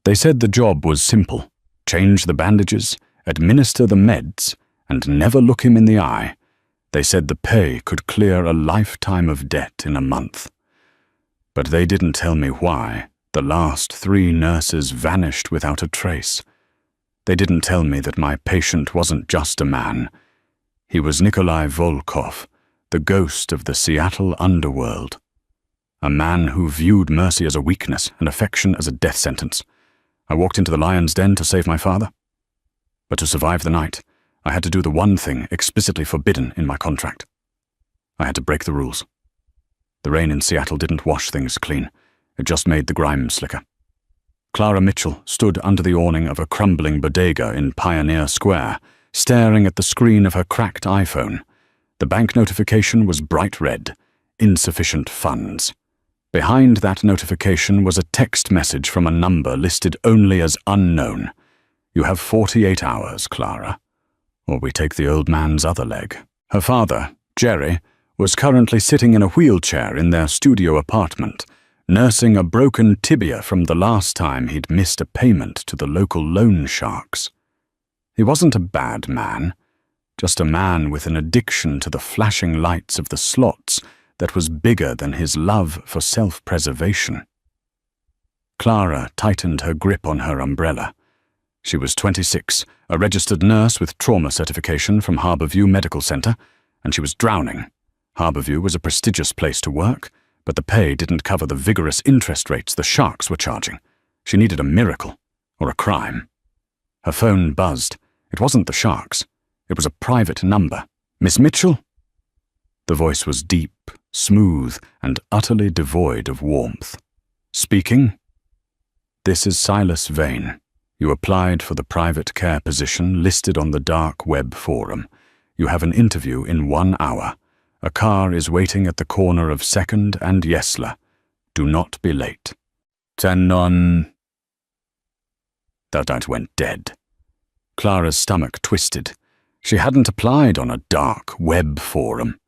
They said the job was simple: change the bandages, administer the meds, and never look him in the eye. They said the pay could clear a lifetime of debt in a month. But they didn't tell me why the last 3 nurses vanished without a trace. They didn't tell me that my patient wasn't just a man. He was Nikolai Volkov, the ghost of the Seattle underworld. A man who viewed mercy as a weakness and affection as a death sentence. I walked into the lion's den to save my father. But to survive the night, I had to do the one thing explicitly forbidden in my contract. I had to break the rules. The rain in Seattle didn't wash things clean. It just made the grime slicker. Clara Mitchell stood under the awning of a crumbling bodega in Pioneer Square, staring at the screen of her cracked iPhone. The bank notification was bright red: insufficient funds. Behind that notification was a text message from a number listed only as unknown. You have 48 hours, Clara, or we take the old man's other leg. Her father, Jerry, was currently sitting in a wheelchair in their studio apartment, nursing a broken tibia from the last time he'd missed a payment to the local loan sharks. He wasn't a bad man, just a man with an addiction to the flashing lights of the slots that was bigger than his love for self-preservation. Clara tightened her grip on her umbrella. She was 26, a registered nurse with trauma certification from Harborview Medical Center, and she was drowning. Harborview was a prestigious place to work, but the pay didn't cover the vigorous interest rates the sharks were charging. She needed a miracle, or a crime. Her phone buzzed. It wasn't the sharks. It was a private number. Miss Mitchell? The voice was deep, smooth, and utterly devoid of warmth. Speaking? This is Silas Vane. You applied for the private care position listed on the dark web forum. You have an interview in 1 hour. A car is waiting at the corner of 2nd and Yesler. Do not be late. Tenon. That went dead. Clara's stomach twisted. She hadn't applied on a dark web forum.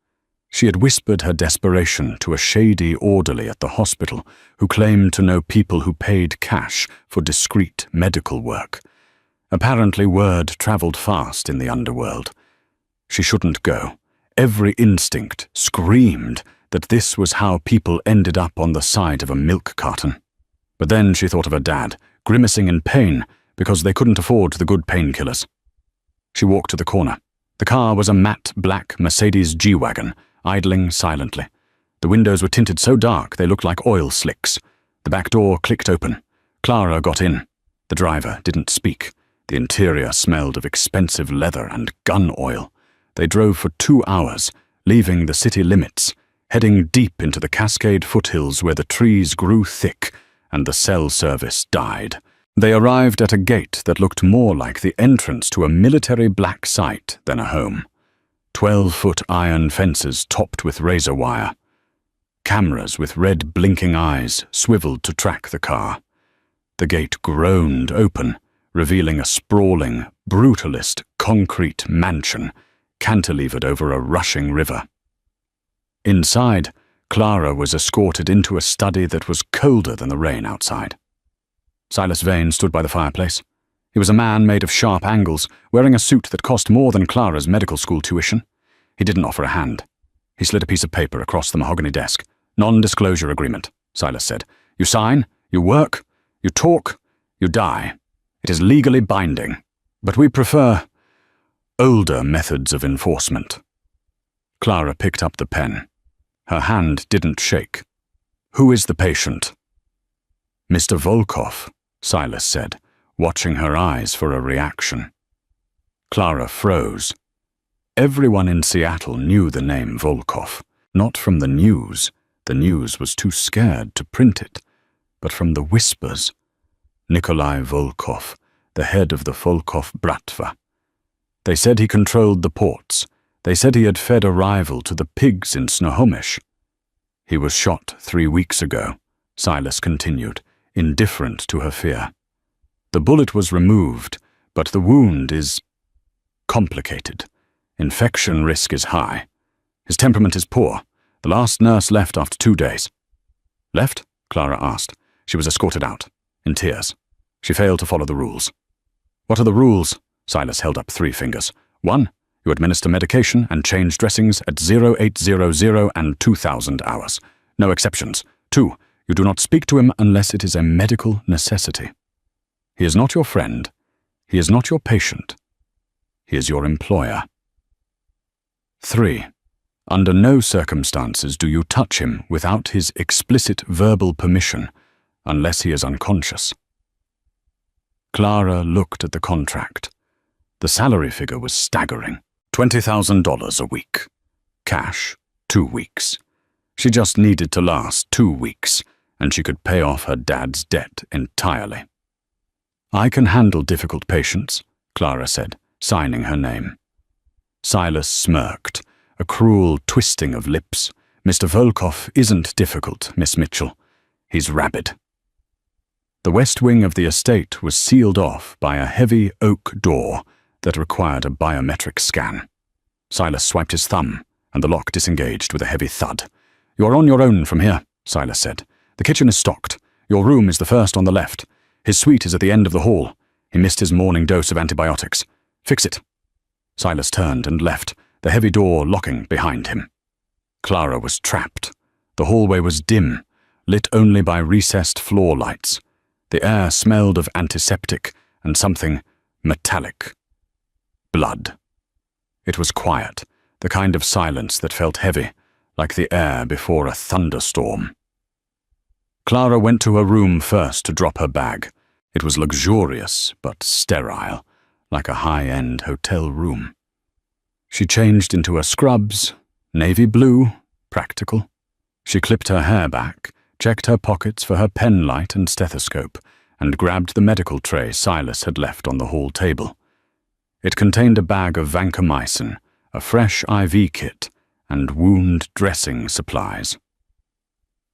She had whispered her desperation to a shady orderly at the hospital who claimed to know people who paid cash for discreet medical work. Apparently word traveled fast in the underworld. She shouldn't go. Every instinct screamed that this was how people ended up on the side of a milk carton. But then she thought of her dad, grimacing in pain because they couldn't afford the good painkillers. She walked to the corner. The car was a matte black Mercedes G-Wagon, idling silently. The windows were tinted so dark they looked like oil slicks. The back door clicked open. Clara got in. The driver didn't speak. The interior smelled of expensive leather and gun oil. They drove for 2 hours, leaving the city limits, heading deep into the Cascade foothills where the trees grew thick and the cell service died. They arrived at a gate that looked more like the entrance to a military black site than a home. 12-foot iron fences topped with razor wire. Cameras with red blinking eyes swiveled to track the car. The gate groaned open, revealing a sprawling, brutalist concrete mansion cantilevered over a rushing river. Inside, Clara was escorted into a study that was colder than the rain outside. Silas Vane stood by the fireplace. He was a man made of sharp angles, wearing a suit that cost more than Clara's medical school tuition. He didn't offer a hand. He slid a piece of paper across the mahogany desk. Non-disclosure agreement, Silas said. You sign, you work, you talk, you die. It is legally binding. But we prefer older methods of enforcement. Clara picked up the pen. Her hand didn't shake. Who is the patient? Mr. Volkov, Silas said, watching her eyes for a reaction. Clara froze. Everyone in Seattle knew the name Volkov, not from the news was too scared to print it, but from the whispers. Nikolai Volkov, the head of the Volkov Bratva. They said he controlled the ports. They said he had fed a rival to the pigs in Snohomish. He was shot 3 weeks ago, Silas continued, indifferent to her fear. The bullet was removed, but the wound is complicated. Infection risk is high. His temperament is poor. The last nurse left after 2 days. Left? Clara asked. She was escorted out, in tears. She failed to follow the rules. What are the rules? Silas held up 3 fingers. 1. You administer medication and change dressings at 0800 and 2000 hours. No exceptions. 2. You do not speak to him unless it is a medical necessity. He is not your friend. He is not your patient. He is your employer. 3. Under no circumstances do you touch him without his explicit verbal permission, unless he is unconscious. Clara looked at the contract. The salary figure was staggering. $20,000 a week. Cash, 2 weeks. She just needed to last 2 weeks, and she could pay off her dad's debt entirely. I can handle difficult patients, Clara said, signing her name. Silas smirked, a cruel twisting of lips. Mr. Volkov isn't difficult, Miss Mitchell. He's rabid. The west wing of the estate was sealed off by a heavy oak door that required a biometric scan. Silas swiped his thumb, and the lock disengaged with a heavy thud. You are on your own from here, Silas said. The kitchen is stocked. Your room is the first on the left. His suite is at the end of the hall. He missed his morning dose of antibiotics. Fix it. Silas turned and left, the heavy door locking behind him. Clara was trapped. The hallway was dim, lit only by recessed floor lights. The air smelled of antiseptic and something metallic. Blood. It was quiet, the kind of silence that felt heavy, like the air before a thunderstorm. Clara went to her room first to drop her bag. It was luxurious but sterile, like a high-end hotel room. She changed into her scrubs, navy blue, practical. She clipped her hair back, checked her pockets for her pen light and stethoscope, and grabbed the medical tray Silas had left on the hall table. It contained a bag of vancomycin, a fresh IV kit, and wound dressing supplies.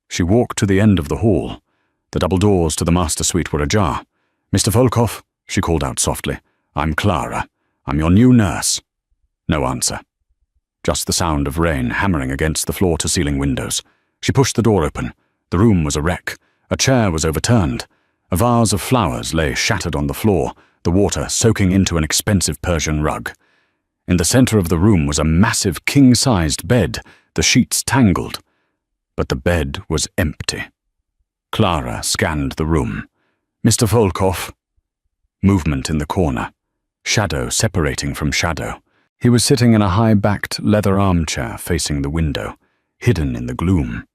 She walked to the end of the hall. The double doors to the master suite were ajar. Mr. Volkov, she called out softly. I'm Clara. I'm your new nurse. No answer. Just the sound of rain hammering against the floor-to-ceiling windows. She pushed the door open. The room was a wreck. A chair was overturned. A vase of flowers lay shattered on the floor, the water soaking into an expensive Persian rug. In the center of the room was a massive king-sized bed, the sheets tangled. But the bed was empty. Clara scanned the room. Mr. Volkov. Movement in the corner. Shadow separating from shadow. He was sitting in a high-backed leather armchair facing the window, hidden in the gloom.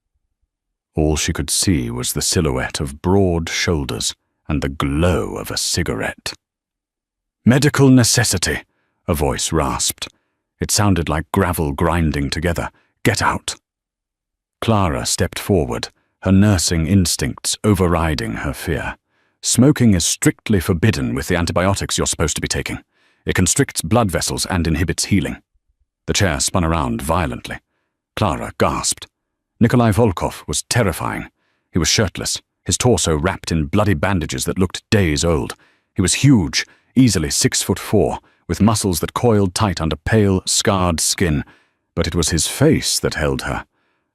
All she could see was the silhouette of broad shoulders and the glow of a cigarette. Medical necessity, a voice rasped. It sounded like gravel grinding together. Get out. Clara stepped forward, her nursing instincts overriding her fear. Smoking is strictly forbidden with the antibiotics you're supposed to be taking. It constricts blood vessels and inhibits healing. The chair spun around violently. Clara gasped. Nikolai Volkov was terrifying. He was shirtless, his torso wrapped in bloody bandages that looked days old. He was huge, easily 6'4", with muscles that coiled tight under pale, scarred skin. But it was his face that held her.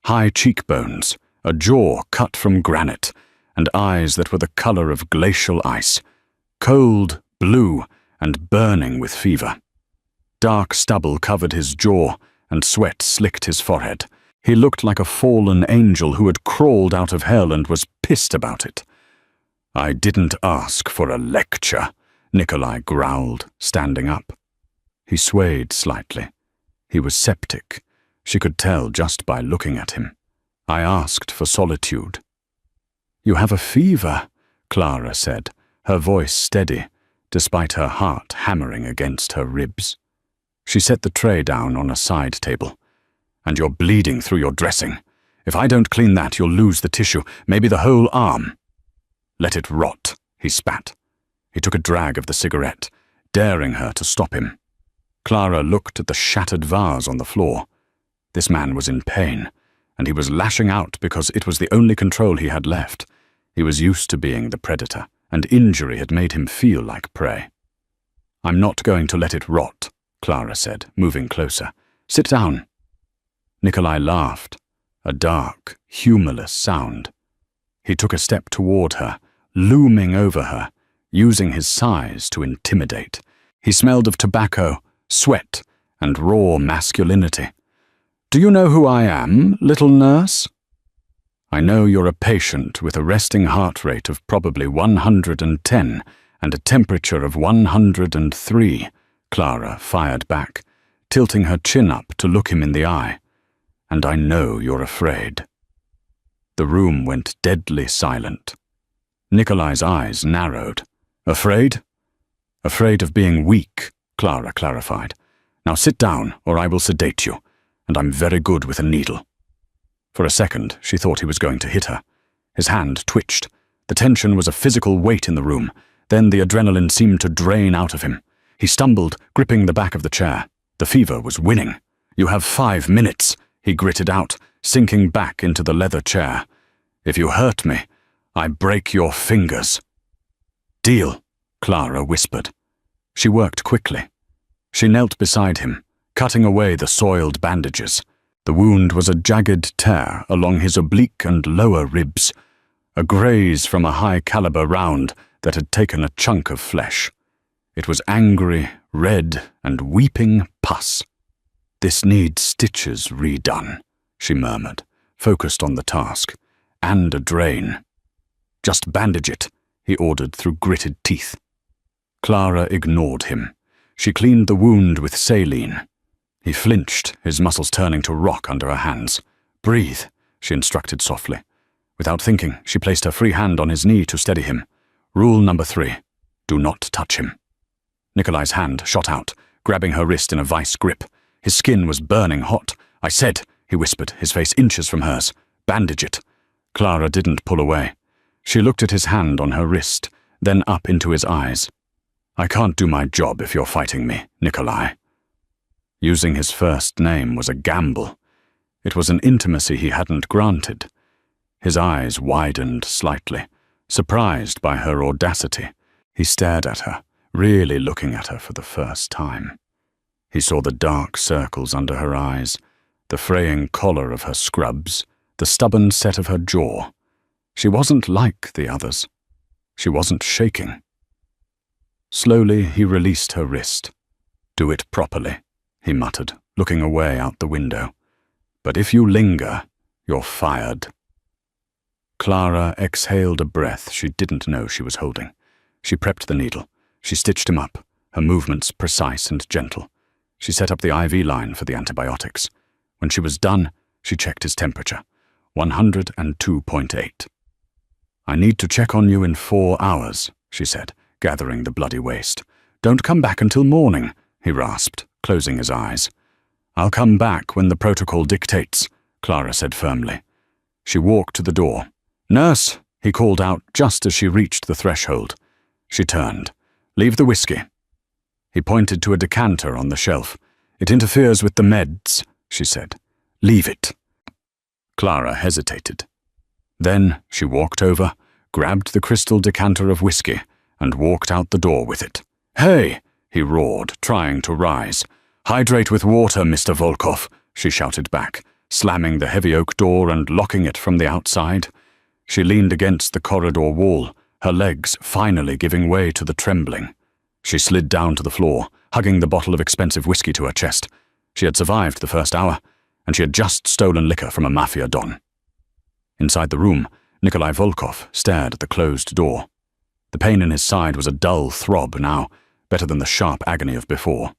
High cheekbones, a jaw cut from granite, and eyes that were the color of glacial ice. Cold, blue, and burning with fever. Dark stubble covered his jaw, and sweat slicked his forehead. He looked like a fallen angel who had crawled out of hell and was pissed about it. I didn't ask for a lecture, Nikolai growled, standing up. He swayed slightly. He was septic. She could tell just by looking at him. I asked for solitude. You have a fever, Clara said, her voice steady, despite her heart hammering against her ribs. She set the tray down on a side table. And you're bleeding through your dressing. If I don't clean that, you'll lose the tissue, maybe the whole arm. Let it rot, he spat. He took a drag of the cigarette, daring her to stop him. Clara looked at the shattered vase on the floor. This man was in pain, and he was lashing out because it was the only control he had left. He was used to being the predator, and injury had made him feel like prey. I'm not going to let it rot, Clara said, moving closer. Sit down. Nikolai laughed, a dark, humorless sound. He took a step toward her, looming over her, using his size to intimidate. He smelled of tobacco, sweat, and raw masculinity. "Do you know who I am, little nurse?" "I know you're a patient with a resting heart rate of probably 110 and a temperature of 103, Clara fired back, tilting her chin up to look him in the eye. "And I know you're afraid." The room went deadly silent. Nikolai's eyes narrowed. "Afraid?" "Afraid of being weak," Clara clarified. "Now sit down, or I will sedate you, and I'm very good with a needle." For a second, she thought he was going to hit her. His hand twitched. The tension was a physical weight in the room. Then the adrenaline seemed to drain out of him. He stumbled, gripping the back of the chair. The fever was winning. "You have 5 minutes," he gritted out, sinking back into the leather chair. "If you hurt me, I break your fingers." "Deal," Clara whispered. She worked quickly. She knelt beside him, cutting away the soiled bandages. The wound was a jagged tear along his oblique and lower ribs, a graze from a high-caliber round that had taken a chunk of flesh. It was angry, red, and weeping pus. "This needs stitches redone," she murmured, focused on the task, "and a drain." "Just bandage it," he ordered through gritted teeth. Clara ignored him. She cleaned the wound with saline. He flinched, his muscles turning to rock under her hands. "Breathe," she instructed softly. Without thinking, she placed her free hand on his knee to steady him. Rule number 3, do not touch him. Nikolai's hand shot out, grabbing her wrist in a vice grip. His skin was burning hot. "I said," he whispered, his face inches from hers, "bandage it." Clara didn't pull away. She looked at his hand on her wrist, then up into his eyes. "I can't do my job if you're fighting me, Nikolai." Using his first name was a gamble. It was an intimacy he hadn't granted. His eyes widened slightly, surprised by her audacity. He stared at her, really looking at her for the first time. He saw the dark circles under her eyes, the fraying collar of her scrubs, the stubborn set of her jaw. She wasn't like the others. She wasn't shaking. Slowly he released her wrist. "Do it properly," he muttered, looking away out the window. "But if you linger, you're fired." Clara exhaled a breath she didn't know she was holding. She prepped the needle. She stitched him up, her movements precise and gentle. She set up the IV line for the antibiotics. When she was done, she checked his temperature, 102.8. "I need to check on you in 4 hours, she said, gathering the bloody waste. "Don't come back until morning," he rasped, closing his eyes. "I'll come back when the protocol dictates," Clara said firmly. She walked to the door. "Nurse," he called out just as she reached the threshold. She turned. "Leave the whiskey." He pointed to a decanter on the shelf. "It interferes with the meds," she said. "Leave it." Clara hesitated. Then she walked over, grabbed the crystal decanter of whiskey, and walked out the door with it. "Hey!" he roared, trying to rise. "Hydrate with water, Mr. Volkov," she shouted back, slamming the heavy oak door and locking it from the outside. She leaned against the corridor wall, her legs finally giving way to the trembling. She slid down to the floor, hugging the bottle of expensive whiskey to her chest. She had survived the first hour, and she had just stolen liquor from a mafia don. Inside the room, Nikolai Volkov stared at the closed door. The pain in his side was a dull throb now, better than the sharp agony of before.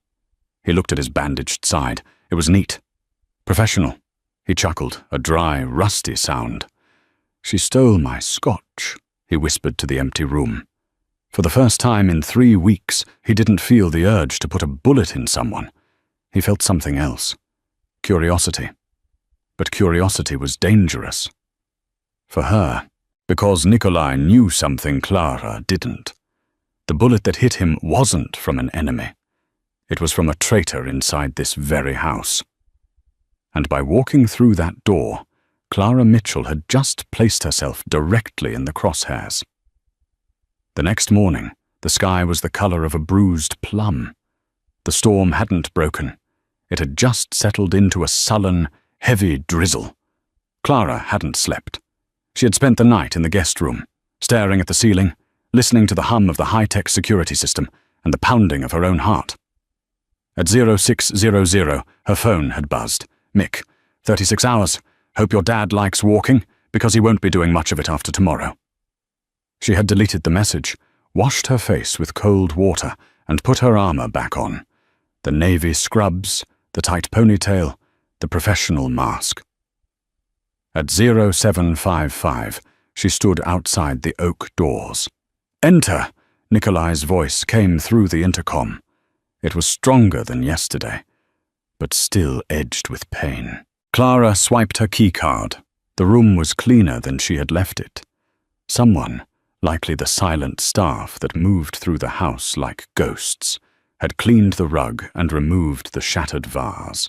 He looked at his bandaged side. It was neat. Professional. He chuckled, a dry, rusty sound. "She stole my scotch," he whispered to the empty room. For the first time in 3 weeks, he didn't feel the urge to put a bullet in someone. He felt something else. Curiosity. But curiosity was dangerous. For her, because Nikolai knew something Clara didn't. The bullet that hit him wasn't from an enemy. It was from a traitor inside this very house. And by walking through that door, Clara Mitchell had just placed herself directly in the crosshairs. The next morning, the sky was the color of a bruised plum. The storm hadn't broken. It had just settled into a sullen, heavy drizzle. Clara hadn't slept. She had spent the night in the guest room, staring at the ceiling, listening to the hum of the high-tech security system and the pounding of her own heart. At 0600, her phone had buzzed. Mick, 36 hours. Hope your dad likes walking, because he won't be doing much of it after tomorrow. She had deleted the message, washed her face with cold water, and put her armor back on. The navy scrubs, the tight ponytail, the professional mask. At 0755, she stood outside the oak doors. "Enter!" Nikolai's voice came through the intercom. It was stronger than yesterday, but still edged with pain. Clara swiped her keycard. The room was cleaner than she had left it. Someone, likely the silent staff that moved through the house like ghosts, had cleaned the rug and removed the shattered vase.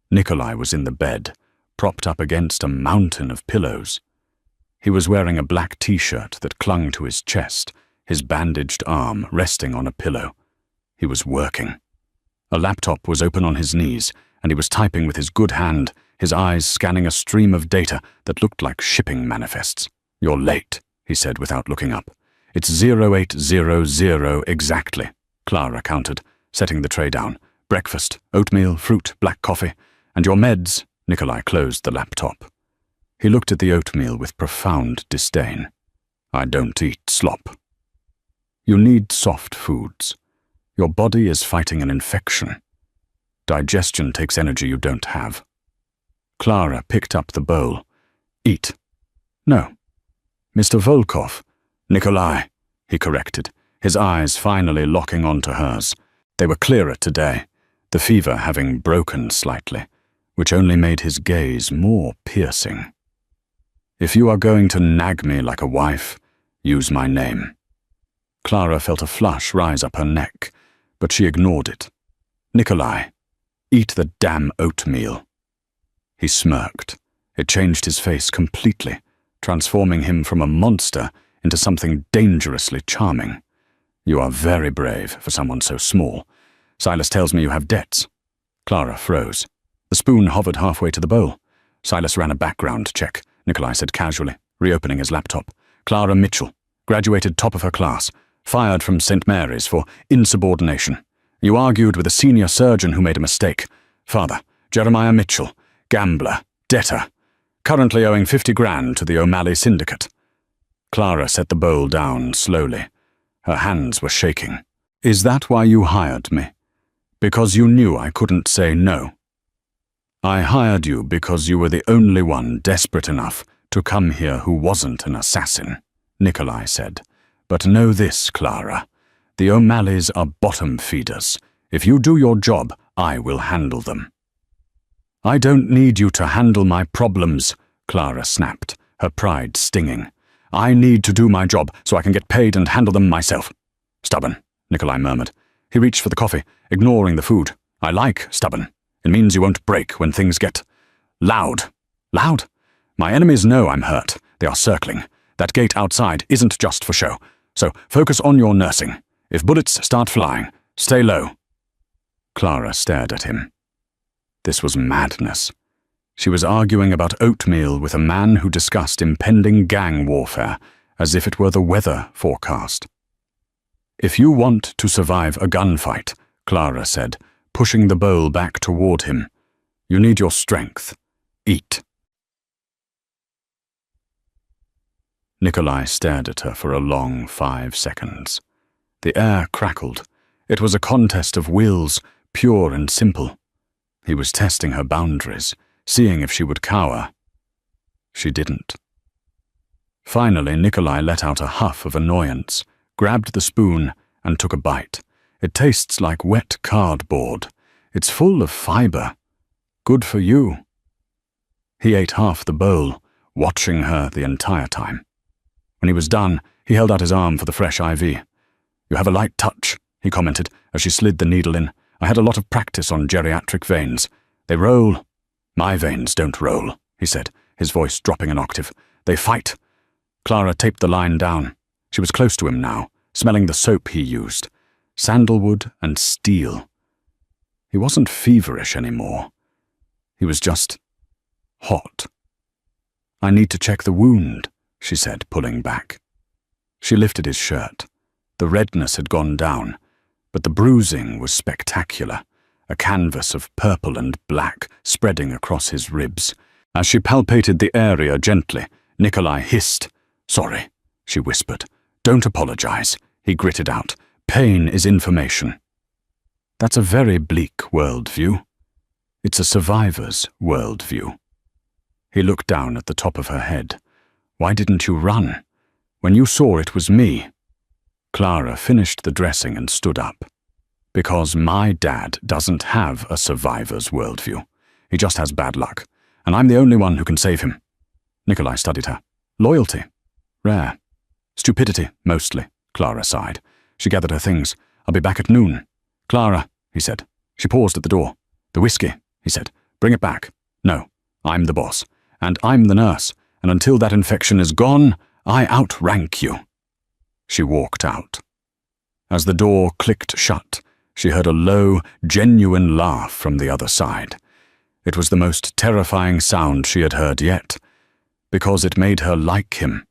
Nikolai was in the bed, propped up against a mountain of pillows. He was wearing a black t-shirt that clung to his chest, his bandaged arm resting on a pillow. He was working. A laptop was open on his knees, and he was typing with his good hand, his eyes scanning a stream of data that looked like shipping manifests. "You're late," he said without looking up. "It's 0800 exactly," Clara countered, setting the tray down. "Breakfast, oatmeal, fruit, black coffee, and your meds." Nikolai closed the laptop. He looked at the oatmeal with profound disdain. "I don't eat slop." "You need soft foods. Your body is fighting an infection. Digestion takes energy you don't have." Clara picked up the bowl. "Eat." "No." "Mr. Volkov." "Nikolai," he corrected, his eyes finally locking onto hers. They were clearer today, the fever having broken slightly, which only made his gaze more piercing. "If you are going to nag me like a wife, use my name." Clara felt a flush rise up her neck, but she ignored it. "Nikolai, eat the damn oatmeal." He smirked. It changed his face completely, transforming him from a monster into something dangerously charming. "You are very brave for someone so small. Silas tells me you have debts." Clara froze. The spoon hovered halfway to the bowl. Silas ran a background check, Nikolai said casually, reopening his laptop. "Clara Mitchell, graduated top of her class, fired from St. Mary's for insubordination. You argued with a senior surgeon who made a mistake. Father, Jeremiah Mitchell, gambler, debtor, currently owing 50 grand to the O'Malley syndicate." Clara set the bowl down slowly. Her hands were shaking. "Is that why you hired me? Because you knew I couldn't say no?" "I hired you because you were the only one desperate enough to come here who wasn't an assassin," Nikolai said. "But know this, Clara. The O'Malleys are bottom feeders. If you do your job, I will handle them." "I don't need you to handle my problems," Clara snapped, her pride stinging. "I need to do my job so I can get paid and handle them myself." "Stubborn," Nikolai murmured. He reached for the coffee, ignoring the food. "I like stubborn. It means you won't break when things get loud." "Loud? My enemies know I'm hurt. They are circling. That gate outside isn't just for show. So focus on your nursing. If bullets start flying, stay low." Clara stared at him. This was madness. She was arguing about oatmeal with a man who discussed impending gang warfare as if it were the weather forecast. "If you want to survive a gunfight," Clara said, pushing the bowl back toward him, "you need your strength. Eat." Nikolai stared at her for a long 5 seconds. The air crackled. It was a contest of wills, pure and simple. He was testing her boundaries, seeing if she would cower. She didn't. Finally, Nikolai let out a huff of annoyance, grabbed the spoon, and took a bite. "It tastes like wet cardboard. It's full of fiber. Good for you." He ate half the bowl, watching her the entire time. When he was done, he held out his arm for the fresh IV. "You have a light touch," he commented as she slid the needle in. "I had a lot of practice on geriatric veins. They roll." "My veins don't roll," he said, his voice dropping an octave. "They fight." Clara taped the line down. She was close to him now, smelling the soap he used. Sandalwood and steel. He wasn't feverish anymore. He was just hot. "I need to check the wound," she said, pulling back. She lifted his shirt. The redness had gone down, but the bruising was spectacular, a canvas of purple and black spreading across his ribs. As she palpated the area gently, Nikolai hissed. "Sorry," she whispered. "Don't apologize," he gritted out. "Pain is information." That's a very bleak worldview. It's a survivor's worldview. He looked down at the top of her head. "Why didn't you run? When you saw it was me." Clara finished the dressing and stood up. "Because my dad doesn't have a survivor's worldview. He just has bad luck, and I'm the only one who can save him." Nikolai studied her. "Loyalty? Rare. Stupidity, mostly," Clara sighed. She gathered her things. "I'll be back at noon." "Clara," he said. She paused at the door. "The whiskey," he said. "Bring it back." "No, I'm the boss, and I'm the nurse, and until that infection is gone, I outrank you." She walked out. As the door clicked shut, she heard a low, genuine laugh from the other side. It was the most terrifying sound she had heard yet, because it made her like him,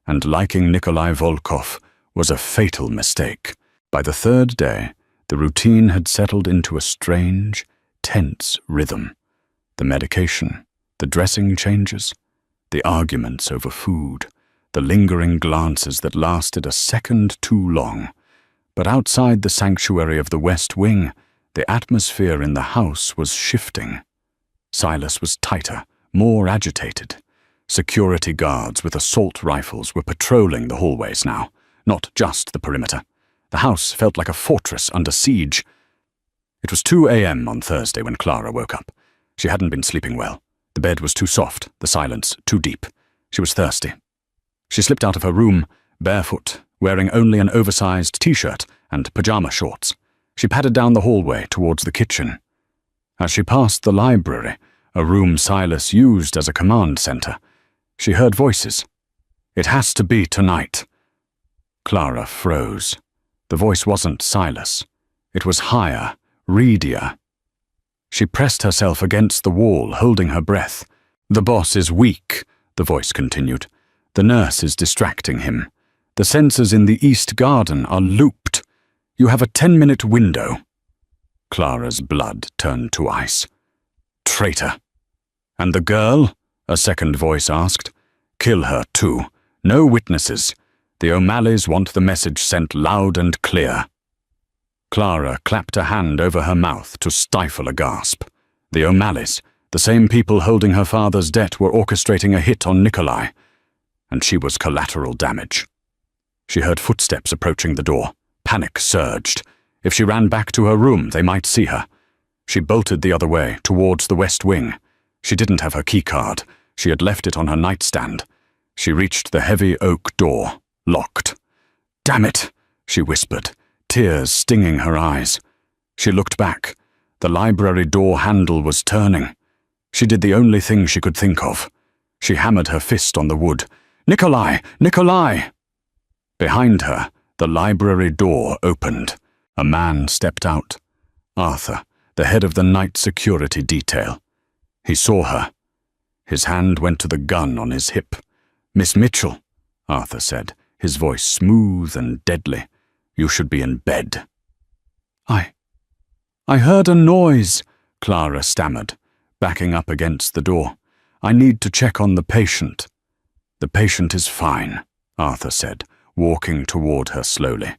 and liking Nikolai Volkov was a fatal mistake. By the third day, the routine had settled into a strange, tense rhythm. The medication, the dressing changes, the arguments over food, the lingering glances that lasted a second too long. But outside the sanctuary of the West Wing, the atmosphere in the house was shifting. Silas was tighter, more agitated. Security guards with assault rifles were patrolling the hallways now, not just the perimeter. The house felt like a fortress under siege. It was 2 a.m. on Thursday when Clara woke up. She hadn't been sleeping well. The bed was too soft, the silence too deep. She was thirsty. She slipped out of her room, barefoot, wearing only an oversized t-shirt and pajama shorts. She padded down the hallway towards the kitchen. As she passed the library, a room Silas used as a command center, she heard voices. "It has to be tonight." Clara froze. The voice wasn't Silas. It was higher, readier. She pressed herself against the wall, holding her breath. "The boss is weak," the voice continued. "The nurse is distracting him. The sensors in the East Garden are looped. You have a 10-minute window." Clara's blood turned to ice. "Traitor." "And the girl?" a second voice asked. "Kill her too. No witnesses. The O'Malleys want the message sent loud and clear." Clara clapped a hand over her mouth to stifle a gasp. The O'Malleys, the same people holding her father's debt, were orchestrating a hit on Nikolai, and she was collateral damage. She heard footsteps approaching the door. Panic surged. If she ran back to her room, they might see her. She bolted the other way, towards the West Wing. She didn't have her keycard. She had left it on her nightstand. She reached the heavy oak door, locked. "Damn it," she whispered, tears stinging her eyes. She looked back. The library door handle was turning. She did the only thing she could think of. She hammered her fist on the wood. "Nikolai! Nikolai!" Behind her, the library door opened. A man stepped out. Arthur, the head of the night security detail. He saw her. His hand went to the gun on his hip. "Miss Mitchell," Arthur said, his voice smooth and deadly. "You should be in bed." I heard a noise," Clara stammered, backing up against the door. "I need to check on the patient." "The patient is fine," Arthur said, walking toward her slowly.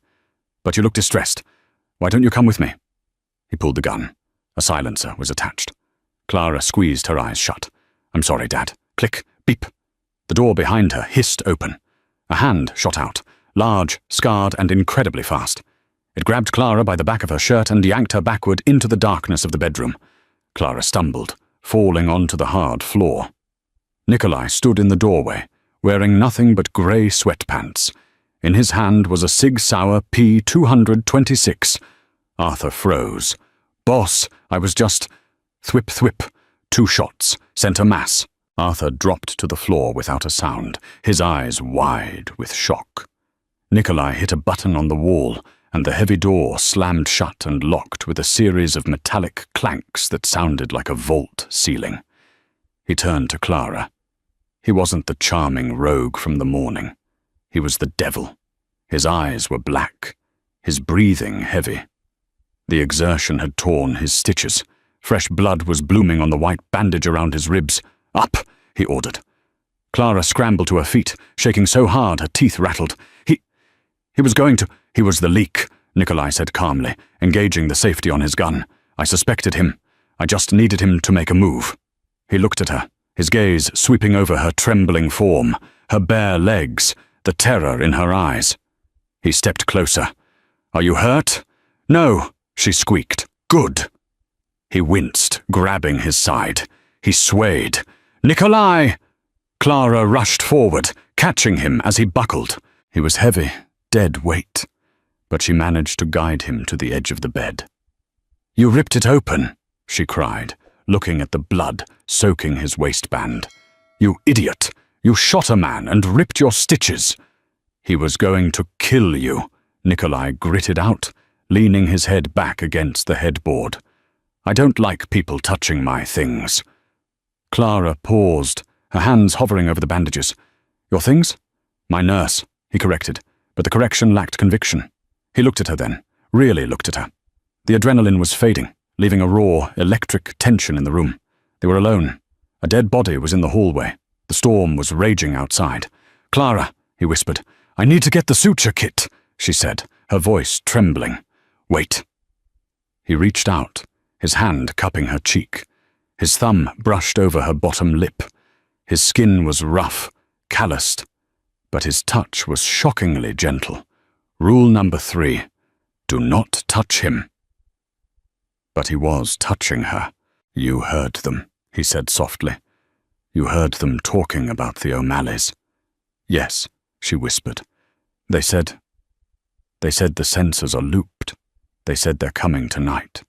"But you look distressed. Why don't you come with me?" He pulled the gun. A silencer was attached. Clara squeezed her eyes shut. "I'm sorry, Dad." Click, beep. The door behind her hissed open. A hand shot out, large, scarred, and incredibly fast. It grabbed Clara by the back of her shirt and yanked her backward into the darkness of the bedroom. Clara stumbled, falling onto the hard floor. Nikolai stood in the doorway, wearing nothing but grey sweatpants. In his hand was a Sig Sauer P-226. Arthur froze. "Boss, I was just—" Thwip, thwip. 2 shots, sent a mass. Arthur dropped to the floor without a sound, his eyes wide with shock. Nikolai hit a button on the wall, and the heavy door slammed shut and locked with a series of metallic clanks that sounded like a vault ceiling. He turned to Clara. He wasn't the charming rogue from the morning. He was the devil, His eyes were black, his breathing heavy. The exertion had torn his stitches. Fresh blood was blooming on the white bandage around his ribs. "Up!" he ordered. Clara scrambled to her feet, shaking so hard her teeth rattled. He was going to— "He was the leak," Nikolai said calmly, engaging the safety on his gun. "I suspected him. I just needed him to make a move." He looked at her, his gaze sweeping over her trembling form, her bare legs, the terror in her eyes. He stepped closer. "Are you hurt?" "No," she squeaked. "Good." He winced, grabbing his side. He swayed. "Nikolai!" Clara rushed forward, catching him as he buckled. He was heavy, dead weight, but she managed to guide him to the edge of the bed. "You ripped it open," she cried, looking at the blood soaking his waistband. "You idiot! You shot a man and ripped your stitches." "He was going to kill you," Nikolai gritted out, leaning his head back against the headboard. "I don't like people touching my things." Clara paused, her hands hovering over the bandages. "Your things?" "My nurse," he corrected, but the correction lacked conviction. He looked at her then, really looked at her. The adrenaline was fading, leaving a raw, electric tension in the room. They were alone. A dead body was in the hallway. The storm was raging outside. "Clara," he whispered. "I need to get the suture kit," she said, her voice trembling. "Wait." He reached out, his hand cupping her cheek. His thumb brushed over her bottom lip. His skin was rough, calloused, but his touch was shockingly gentle. Rule number 3, do not touch him. But he was touching her. "You heard them," he said softly. "You heard them talking about the O'Malleys." "Yes," she whispered. They said the sensors are looped. They said they're coming tonight."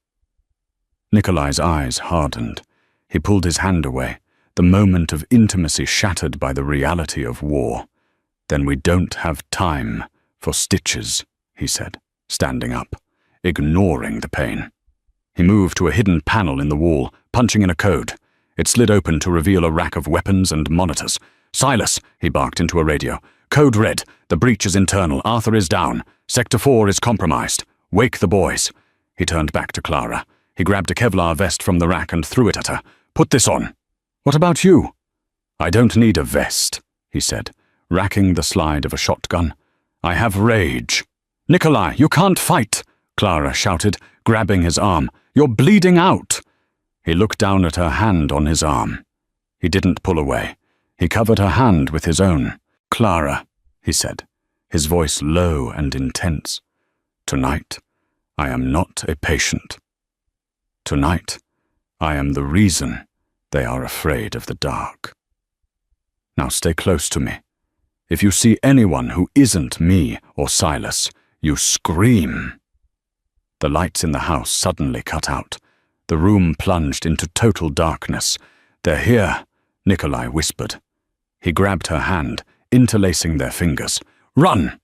Nikolai's eyes hardened. He pulled his hand away, the moment of intimacy shattered by the reality of war. "Then we don't have time for stitches," he said, standing up, ignoring the pain. He moved to a hidden panel in the wall, punching in a code. It slid open to reveal a rack of weapons and monitors. "Silas," he barked into a radio. "Code red. The breach is internal. Arthur is down. Sector 4 is compromised. Wake the boys." He turned back to Clara. He grabbed a Kevlar vest from the rack and threw it at her. "Put this on." "What about you?" "I don't need a vest," he said, racking the slide of a shotgun. "I have rage." "Nikolai, you can't fight," Clara shouted, grabbing his arm. "You're bleeding out." He looked down at her hand on his arm. He didn't pull away. He covered her hand with his own. "Clara," he said, his voice low and intense. "Tonight, I am not a patient. Tonight, I am the reason they are afraid of the dark. Now stay close to me. If you see anyone who isn't me or Silas, you scream." The lights in the house suddenly cut out. The room plunged into total darkness. "They're here," Nikolai whispered. He grabbed her hand, interlacing their fingers. "Run!"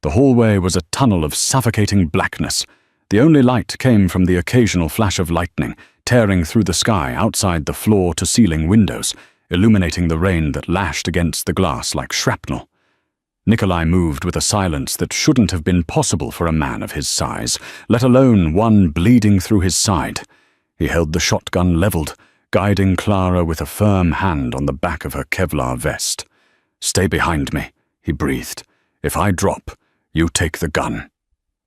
The hallway was a tunnel of suffocating blackness. The only light came from the occasional flash of lightning, tearing through the sky outside the floor-to-ceiling windows, illuminating the rain that lashed against the glass like shrapnel. Nikolai moved with a silence that shouldn't have been possible for a man of his size, let alone one bleeding through his side. He held the shotgun leveled, guiding Clara with a firm hand on the back of her Kevlar vest. "Stay behind me," he breathed. "If I drop, you take the gun."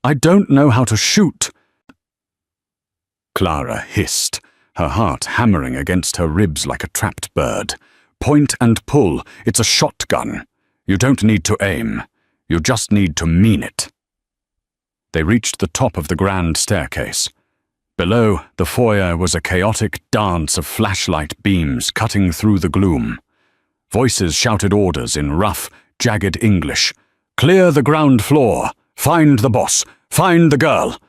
"I don't know how to shoot," Clara hissed, her heart hammering against her ribs like a trapped bird. "Point and pull. It's a shotgun. You don't need to aim. You just need to mean it." They reached the top of the grand staircase. Below, the foyer was a chaotic dance of flashlight beams cutting through the gloom. Voices shouted orders in rough, jagged English. "Clear the ground floor. Find the boss. Find the girl."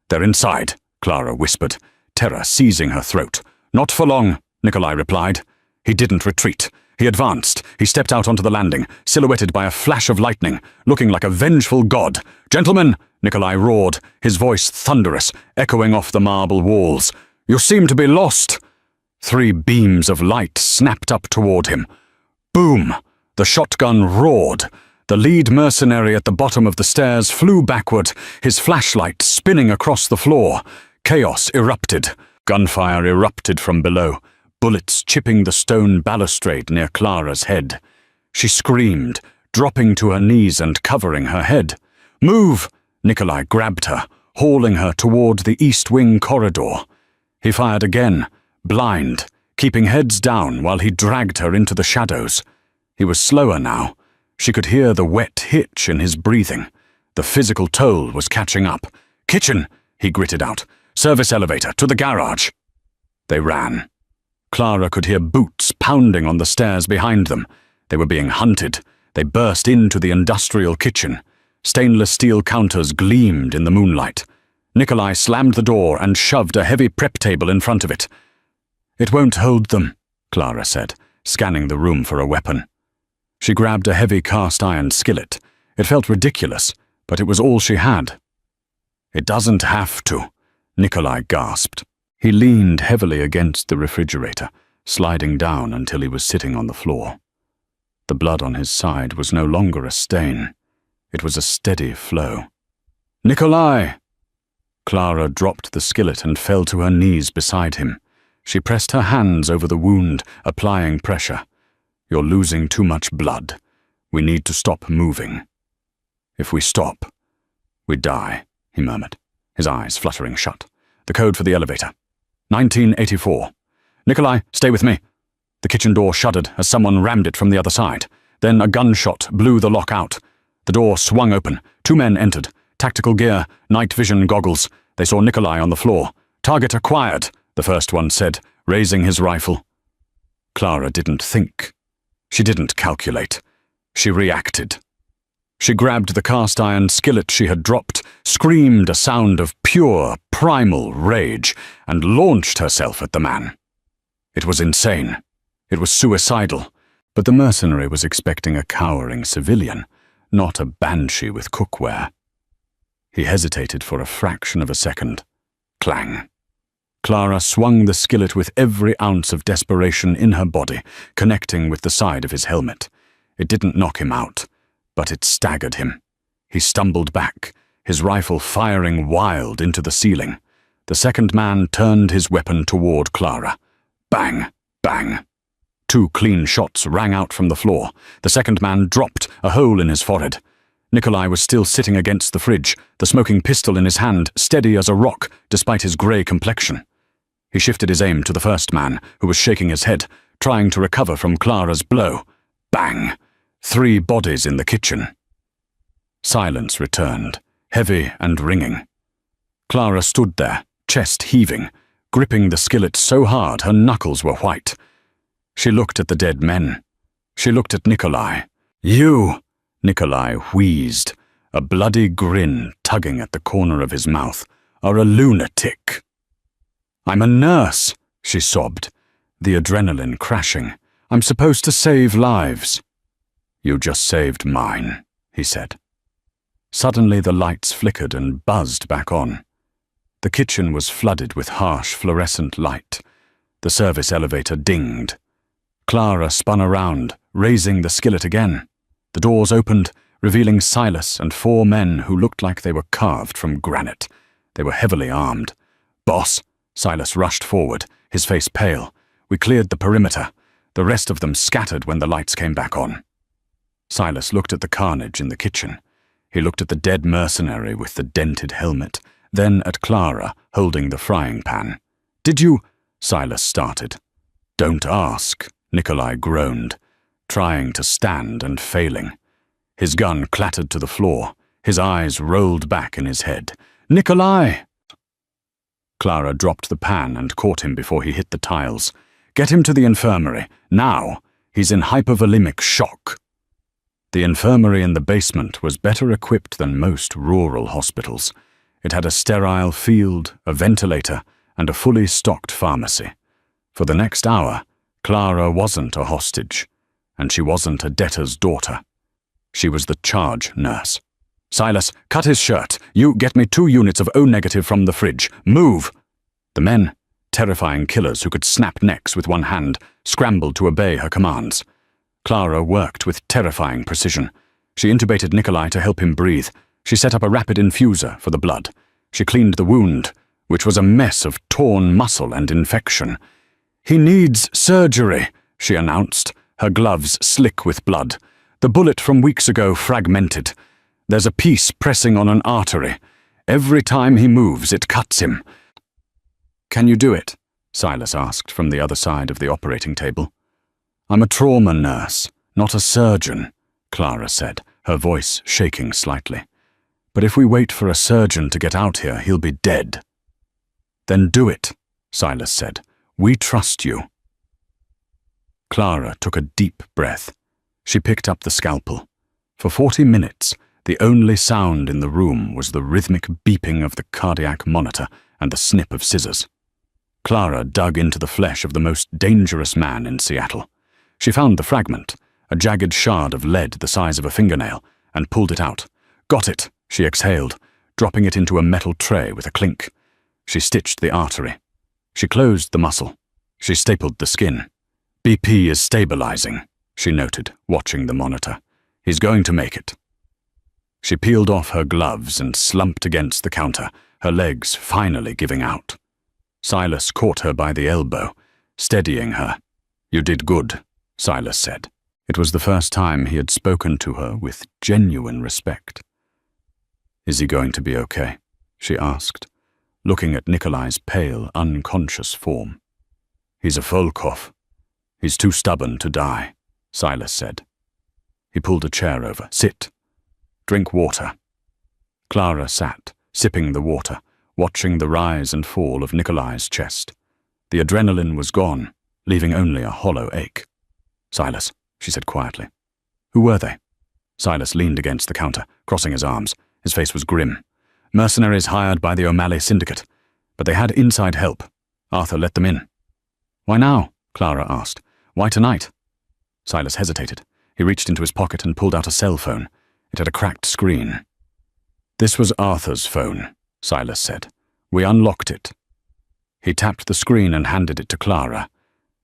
"They're inside," Clara whispered, terror seizing her throat. "Not for long," Nikolai replied. He didn't retreat. He advanced. He stepped out onto the landing, silhouetted by a flash of lightning, looking like a vengeful god. "Gentlemen," Nikolai roared, his voice thunderous, echoing off the marble walls. "You seem to be lost." 3 beams of light snapped up toward him. Boom! The shotgun roared. The lead mercenary at the bottom of the stairs flew backward, his flashlight spinning across the floor. Chaos erupted. Gunfire erupted from below, bullets chipping the stone balustrade near Clara's head. She screamed, dropping to her knees and covering her head. "Move!" Nikolai grabbed her, hauling her toward the east wing corridor. He fired again, blind, keeping heads down while he dragged her into the shadows. He was slower now. She could hear the wet hitch in his breathing. The physical toll was catching up. "Kitchen!" he gritted out. "Service elevator, to the garage!" They ran. Clara could hear boots pounding on the stairs behind them. They were being hunted. They burst into the industrial kitchen. Stainless steel counters gleamed in the moonlight. Nikolai slammed the door and shoved a heavy prep table in front of it. "It won't hold them," Clara said, scanning the room for a weapon. She grabbed a heavy cast-iron skillet. It felt ridiculous, but it was all she had. "It doesn't have to," Nikolai gasped. He leaned heavily against the refrigerator, sliding down until he was sitting on the floor. The blood on his side was no longer a stain. It was a steady flow. "Nikolai!" Clara dropped the skillet and fell to her knees beside him. She pressed her hands over the wound, applying pressure. "You're losing too much blood. We need to stop moving. If we stop, we die," he murmured, his eyes fluttering shut. "The code for the elevator. 1984. Nikolai, stay with me." The kitchen door shuddered as someone rammed it from the other side. Then a gunshot blew the lock out. The door swung open. 2 men entered. Tactical gear, night vision goggles. They saw Nikolai on the floor. "Target acquired," the first one said, raising his rifle. Clara didn't think. She didn't calculate. She reacted. She grabbed the cast-iron skillet she had dropped, screamed a sound of pure, primal rage, and launched herself at the man. It was insane. It was suicidal. But the mercenary was expecting a cowering civilian, not a banshee with cookware. He hesitated for a fraction of a second. Clang. Clara swung the skillet with every ounce of desperation in her body, connecting with the side of his helmet. It didn't knock him out, but it staggered him. He stumbled back, his rifle firing wild into the ceiling. The second man turned his weapon toward Clara. Bang! Bang! 2 clean shots rang out from the floor. The second man dropped, a hole in his forehead. Nikolai was still sitting against the fridge, the smoking pistol in his hand, steady as a rock, despite his grey complexion. He shifted his aim to the first man, who was shaking his head, trying to recover from Clara's blow. Bang! 3 bodies in the kitchen. Silence returned, heavy and ringing. Clara stood there, chest heaving, gripping the skillet so hard her knuckles were white. She looked at the dead men. She looked at Nikolai. "You!" Nikolai wheezed, a bloody grin tugging at the corner of his mouth. "Are a lunatic." "I'm a nurse," she sobbed, the adrenaline crashing. "I'm supposed to save lives." "You just saved mine," he said. Suddenly the lights flickered and buzzed back on. The kitchen was flooded with harsh fluorescent light. The service elevator dinged. Clara spun around, raising the skillet again. The doors opened, revealing Silas and 4 men who looked like they were carved from granite. They were heavily armed. "Boss," Silas rushed forward, his face pale. "We cleared the perimeter. The rest of them scattered when the lights came back on." Silas looked at the carnage in the kitchen. He looked at the dead mercenary with the dented helmet, then at Clara, holding the frying pan. "Did you—" Silas started. "Don't ask," Nikolai groaned, trying to stand and failing. His gun clattered to the floor. His eyes rolled back in his head. "Nikolai!" Clara dropped the pan and caught him before he hit the tiles. "Get him to the infirmary. Now! He's in hypovolemic shock." The infirmary in the basement was better equipped than most rural hospitals. It had a sterile field, a ventilator, and a fully stocked pharmacy. For the next hour, Clara wasn't a hostage, and she wasn't a debtor's daughter. She was the charge nurse. "Silas, cut his shirt. You get me 2 units of O-negative from the fridge. Move!" The men, terrifying killers who could snap necks with one hand, scrambled to obey her commands. Clara worked with terrifying precision. She intubated Nikolai to help him breathe. She set up a rapid infuser for the blood. She cleaned the wound, which was a mess of torn muscle and infection. "He needs surgery," she announced, her gloves slick with blood. "The bullet from weeks ago fragmented. There's a piece pressing on an artery. Every time he moves, it cuts him." "Can you do it?" Silas asked from the other side of the operating table. "I'm a trauma nurse, not a surgeon," Clara said, her voice shaking slightly. "But if we wait for a surgeon to get out here, he'll be dead." "Then do it," Silas said. "We trust you." Clara took a deep breath. She picked up the scalpel. For 40 minutes, the only sound in the room was the rhythmic beeping of the cardiac monitor and the snip of scissors. Clara dug into the flesh of the most dangerous man in Seattle. She found the fragment, a jagged shard of lead the size of a fingernail, and pulled it out. "Got it," she exhaled, dropping it into a metal tray with a clink. She stitched the artery. She closed the muscle. She stapled the skin. "BP is stabilizing," she noted, watching the monitor. "He's going to make it." She peeled off her gloves and slumped against the counter, her legs finally giving out. Silas caught her by the elbow, steadying her. "You did good," Silas said. It was the first time he had spoken to her with genuine respect. "Is he going to be okay?" she asked, looking at Nikolai's pale, unconscious form. "He's a Volkov. He's too stubborn to die," Silas said. He pulled a chair over. "Sit. Drink water." Clara sat, sipping the water, watching the rise and fall of Nikolai's chest. The adrenaline was gone, leaving only a hollow ache. "Silas," she said quietly. "Who were they?" Silas leaned against the counter, crossing his arms. His face was grim. "Mercenaries hired by the O'Malley syndicate, but they had inside help. Arthur let them in." "Why now?" Clara asked. "Why tonight?" Silas hesitated. He reached into his pocket and pulled out a cell phone. It had a cracked screen. "This was Arthur's phone," Silas said. "We unlocked it." He tapped the screen and handed it to Clara.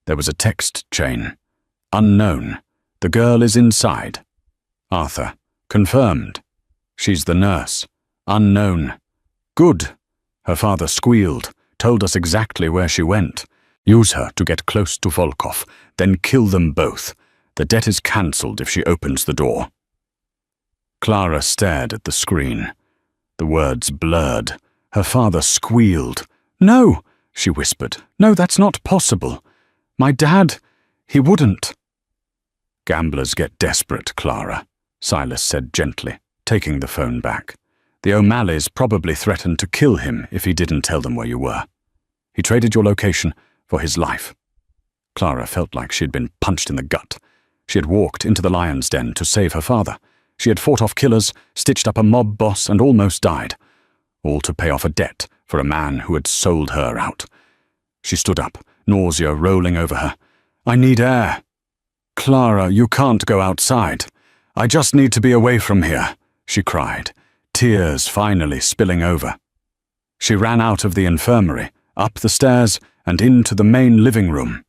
There was a text chain. "Unknown. The girl is inside. Arthur. Confirmed. She's the nurse. Unknown. Good." Her father squealed, told us exactly where she went. "Use her to get close to Volkov, then kill them both. The debt is cancelled if she opens the door." Clara stared at the screen. The words blurred. Her father squealed. "No," she whispered. "No, that's not possible. My dad, he wouldn't." "Gamblers get desperate, Clara," Silas said gently, taking the phone back. "The O'Malleys probably threatened to kill him if he didn't tell them where you were. He traded your location for his life." Clara felt like she had been punched in the gut. She had walked into the lion's den to save her father. She had fought off killers, stitched up a mob boss, and almost died. All to pay off a debt for a man who had sold her out. She stood up, nausea rolling over her. "I need air." "Clara, you can't go outside. I just need to be away from here," she cried, tears finally spilling over. She ran out of the infirmary, up the stairs, and into the main living room.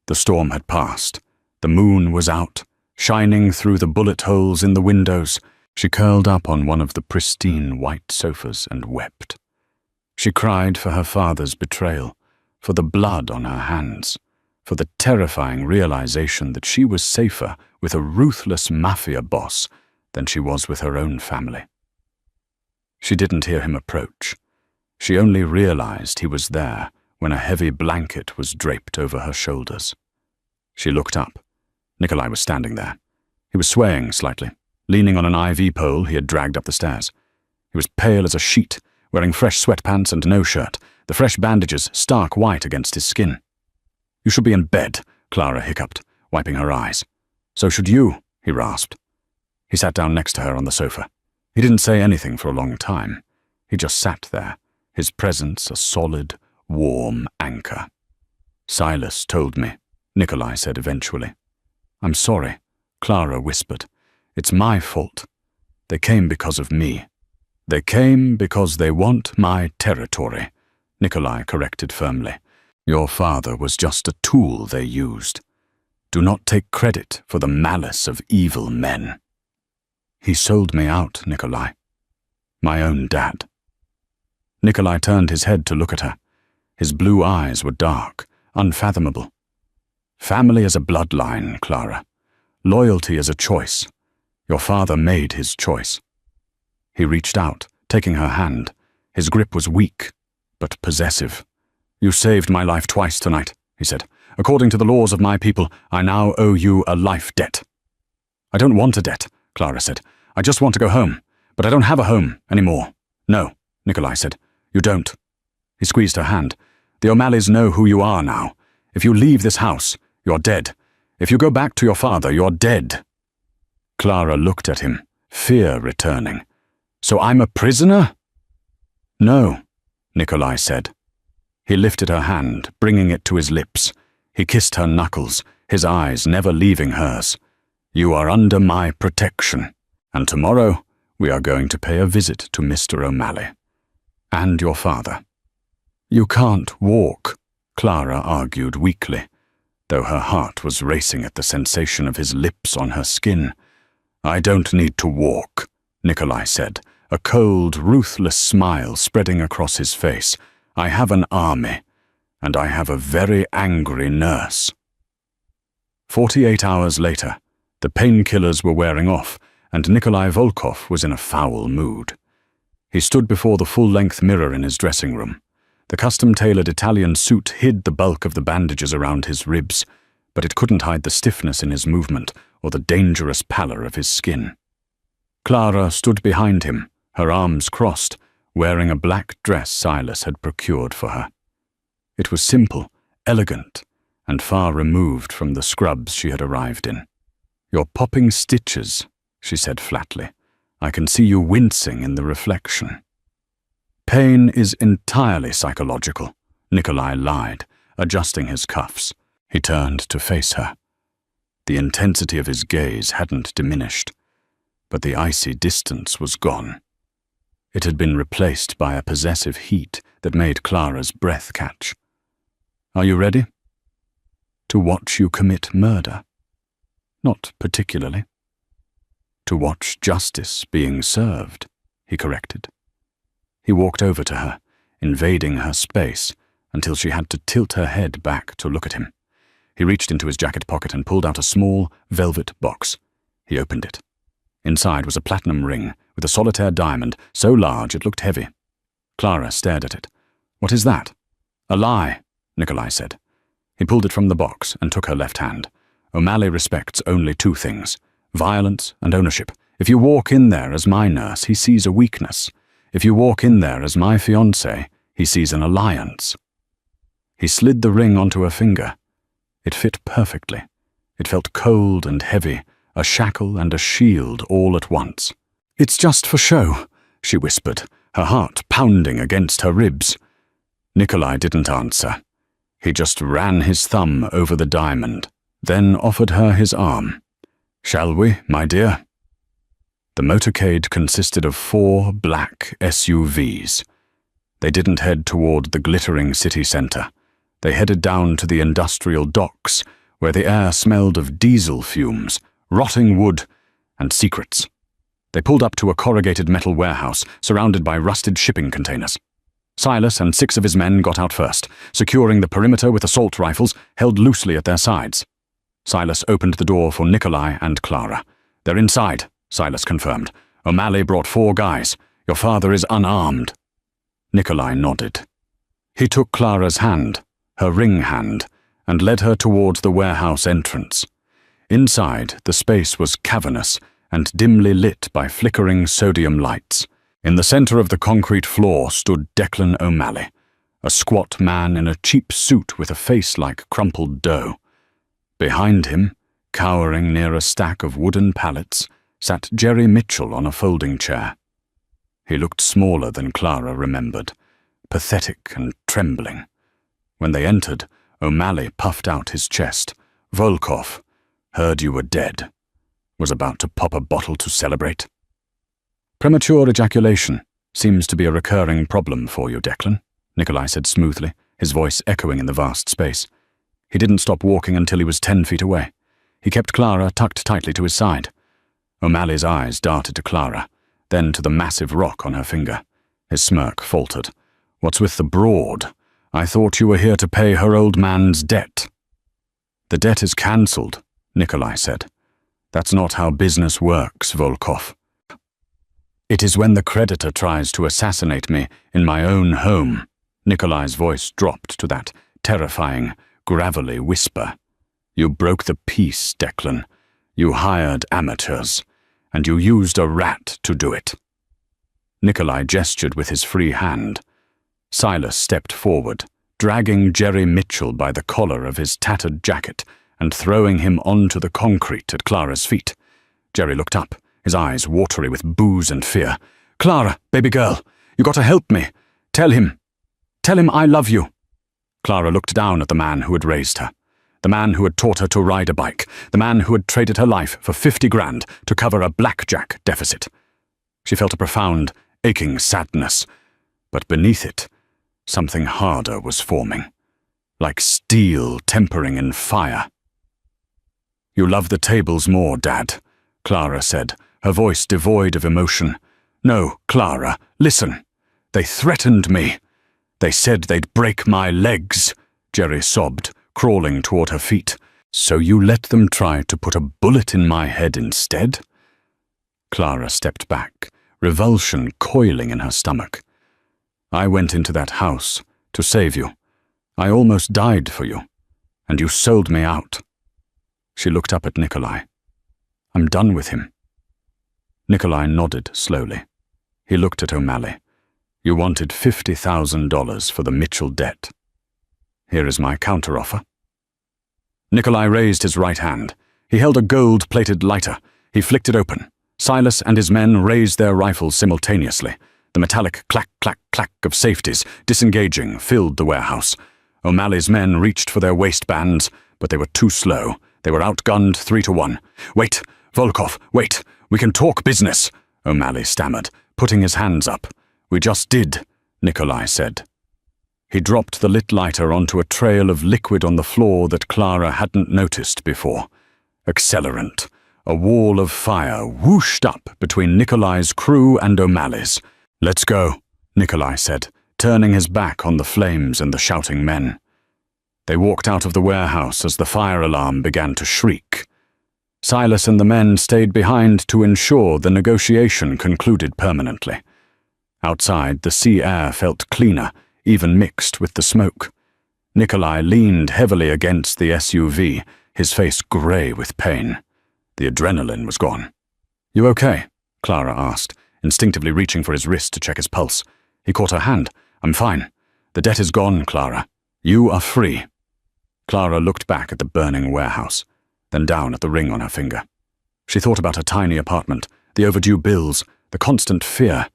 The storm had passed. The moon was out, shining through the bullet holes in the windows. She curled up on one of the pristine white sofas and wept. She cried for her father's betrayal, for the blood on her hands, for the terrifying realization that she was safer with a ruthless mafia boss than she was with her own family. She didn't hear him approach. She only realized he was there when a heavy blanket was draped over her shoulders. She looked up. Nikolai was standing there. He was swaying slightly, leaning on an IV pole he had dragged up the stairs. He was pale as a sheet, wearing fresh sweatpants and no shirt, the fresh bandages stark white against his skin. "You should be in bed," Clara hiccuped, wiping her eyes. "So should you," he rasped. He sat down next to her on the sofa. He didn't say anything for a long time. He just sat there, his presence a solid, warm anchor. "Silas told me," Nikolai said eventually. "I'm sorry," Clara whispered. "It's my fault. They came because of me." "They came because they want my territory," Nikolai corrected firmly. "Your father was just a tool they used. Do not take credit for the malice of evil men." He sold me out, Nikolai. My own dad. Nikolai turned his head to look at her. His blue eyes were dark, unfathomable. Family is a bloodline, Clara. Loyalty is a choice. Your father made his choice. He reached out, taking her hand. His grip was weak, but possessive. You saved my life twice tonight, he said. According to the laws of my people, I now owe you a life debt. I don't want a debt, Clara said. I just want to go home, but I don't have a home anymore. No, Nikolai said. You don't. He squeezed her hand. The O'Malleys know who you are now. If you leave this house, you're dead. If you go back to your father, you're dead. Clara looked at him, fear returning. So I'm a prisoner? No, Nikolai said. He lifted her hand, bringing it to his lips. He kissed her knuckles, his eyes never leaving hers. You are under my protection, and tomorrow we are going to pay a visit to Mr. O'Malley. And your father. You can't walk, Clara argued weakly, though her heart was racing at the sensation of his lips on her skin. I don't need to walk, Nikolai said, a cold, ruthless smile spreading across his face. I have an army, and I have a very angry nurse. 48 hours later, the painkillers were wearing off, and Nikolai Volkov was in a foul mood. He stood before the full-length mirror in his dressing room. The custom-tailored Italian suit hid the bulk of the bandages around his ribs, but it couldn't hide the stiffness in his movement or the dangerous pallor of his skin. Clara stood behind him, her arms crossed, wearing a black dress Silas had procured for her. It was simple, elegant, and far removed from the scrubs she had arrived in. You're popping stitches, she said flatly. I can see you wincing in the reflection. Pain is entirely psychological, Nikolai lied, adjusting his cuffs. He turned to face her. The intensity of his gaze hadn't diminished, but the icy distance was gone. It had been replaced by a possessive heat that made Clara's breath catch. Are you ready? To watch you commit murder? Not particularly. To watch justice being served, he corrected. He walked over to her, invading her space, until she had to tilt her head back to look at him. He reached into his jacket pocket and pulled out a small, velvet box. He opened it. Inside was a platinum ring with a solitaire diamond so large it looked heavy. Clara stared at it. What is that? A lie, Nikolai said. He pulled it from the box and took her left hand. O'Malley respects only two things, violence and ownership. If you walk in there as my nurse, he sees a weakness. If you walk in there as my fiancé, he sees an alliance. He slid the ring onto her finger. It fit perfectly. It felt cold and heavy, a shackle and a shield all at once. It's just for show, she whispered, her heart pounding against her ribs. Nikolai didn't answer. He just ran his thumb over the diamond, then offered her his arm. Shall we, my dear? The motorcade consisted of 4 black SUVs. They didn't head toward the glittering city center. They headed down to the industrial docks, where the air smelled of diesel fumes, rotting wood, and secrets. They pulled up to a corrugated metal warehouse surrounded by rusted shipping containers. Silas and 6 of his men got out first, securing the perimeter with assault rifles held loosely at their sides. Silas opened the door for Nikolai and Clara. They're inside, Silas confirmed. O'Malley brought 4 guys. Your father is unarmed. Nikolai nodded. He took Clara's hand, her ring hand, and led her towards the warehouse entrance. Inside, the space was cavernous and dimly lit by flickering sodium lights. In the center of the concrete floor stood Declan O'Malley, a squat man in a cheap suit with a face like crumpled dough. Behind him, cowering near a stack of wooden pallets, sat Jerry Mitchell on a folding chair. He looked smaller than Clara remembered, pathetic and trembling. When they entered, O'Malley puffed out his chest. Volkov, heard you were dead. Was about to pop a bottle to celebrate. Premature ejaculation seems to be a recurring problem for you, Declan, Nikolai said smoothly, his voice echoing in the vast space. He didn't stop walking until he was 10 feet away. He kept Clara tucked tightly to his side. O'Malley's eyes darted to Clara, then to the massive rock on her finger. His smirk faltered. "What's with the broad? I thought you were here to pay her old man's debt." "The debt is cancelled," Nikolai said. "That's not how business works, Volkov. It is when the creditor tries to assassinate me in my own home." Nikolai's voice dropped to that terrifying, gravelly whisper. "You broke the peace, Declan. You hired amateurs, and you used a rat to do it." Nikolai gestured with his free hand. Silas stepped forward, dragging Jerry Mitchell by the collar of his tattered jacket and throwing him onto the concrete at Clara's feet. Jerry looked up, his eyes watery with booze and fear. "Clara, baby girl, you gotta help me. Tell him I love you." Clara looked down at the man who had raised her, the man who had taught her to ride a bike, the man who had traded her life for 50 grand to cover a blackjack deficit. She felt a profound, aching sadness, but beneath it, something harder was forming, like steel tempering in fire. "You love the tables more, Dad," Clara said, her voice devoid of emotion. "No, Clara, listen. They threatened me. They said they'd break my legs," Jerry sobbed, crawling toward her feet. "So you let them try to put a bullet in my head instead?" Clara stepped back, revulsion coiling in her stomach. "I went into that house to save you. I almost died for you, and you sold me out." She looked up at Nikolai. "I'm done with him." Nikolai nodded slowly. He looked at O'Malley. "You wanted $50,000 for the Mitchell debt. Here is my counteroffer." Nikolai raised his right hand. He held a gold-plated lighter. He flicked it open. Silas and his men raised their rifles simultaneously. The metallic clack, clack, clack of safeties, disengaging, filled the warehouse. O'Malley's men reached for their waistbands, but they were too slow. They were outgunned 3-1. "Wait, Volkov, wait. We can talk business," O'Malley stammered, putting his hands up. "We just did," Nikolai said. He dropped the lit lighter onto a trail of liquid on the floor that Clara hadn't noticed before. Accelerant. A wall of fire whooshed up between Nikolai's crew and O'Malley's. "Let's go," Nikolai said, turning his back on the flames and the shouting men. They walked out of the warehouse as the fire alarm began to shriek. Silas and the men stayed behind to ensure the negotiation concluded permanently. Outside, the sea air felt cleaner, even mixed with the smoke. Nikolai leaned heavily against the SUV, his face grey with pain. The adrenaline was gone. "You okay?" Clara asked, instinctively reaching for his wrist to check his pulse. He caught her hand. "I'm fine. The debt is gone, Clara. You are free." Clara looked back at the burning warehouse, then down at the ring on her finger. She thought about her tiny apartment, the overdue bills, the constant fear.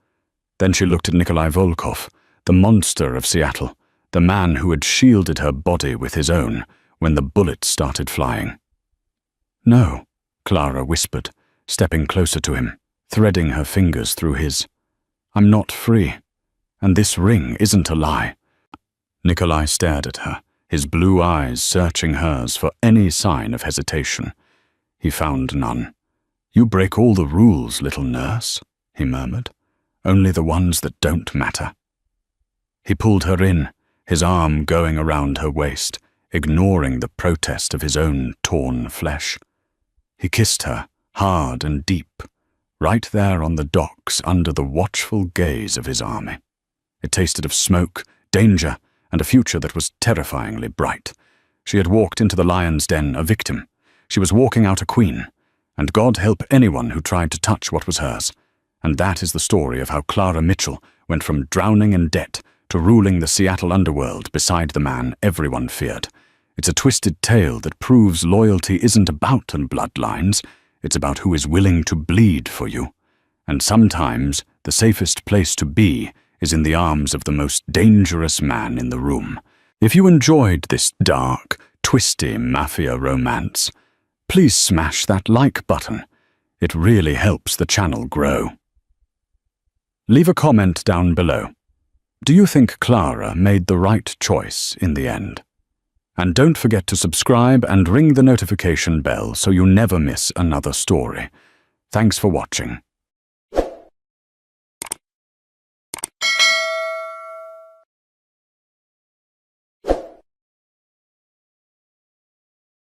Then she looked at Nikolai Volkov, the monster of Seattle, the man who had shielded her body with his own when the bullets started flying. "No," Clara whispered, stepping closer to him, threading her fingers through his. "I'm not free, and this ring isn't a lie." Nikolai stared at her, his blue eyes searching hers for any sign of hesitation. He found none. "You break all the rules, little nurse," he murmured. "Only the ones that don't matter." He pulled her in, his arm going around her waist, ignoring the protest of his own torn flesh. He kissed her, hard and deep, right there on the docks under the watchful gaze of his army. It tasted of smoke, danger, and a future that was terrifyingly bright. She had walked into the lion's den a victim. She was walking out a queen, and God help anyone who tried to touch what was hers. And that is the story of how Clara Mitchell went from drowning in debt to ruling the Seattle underworld beside the man everyone feared. It's a twisted tale that proves loyalty isn't about bloodlines, it's about who is willing to bleed for you. And sometimes the safest place to be is in the arms of the most dangerous man in the room. If you enjoyed this dark, twisty mafia romance, please smash that like button. It really helps the channel grow. Leave a comment down below. Do you think Clara made the right choice in the end? And don't forget to subscribe and ring the notification bell so you never miss another story. Thanks for watching.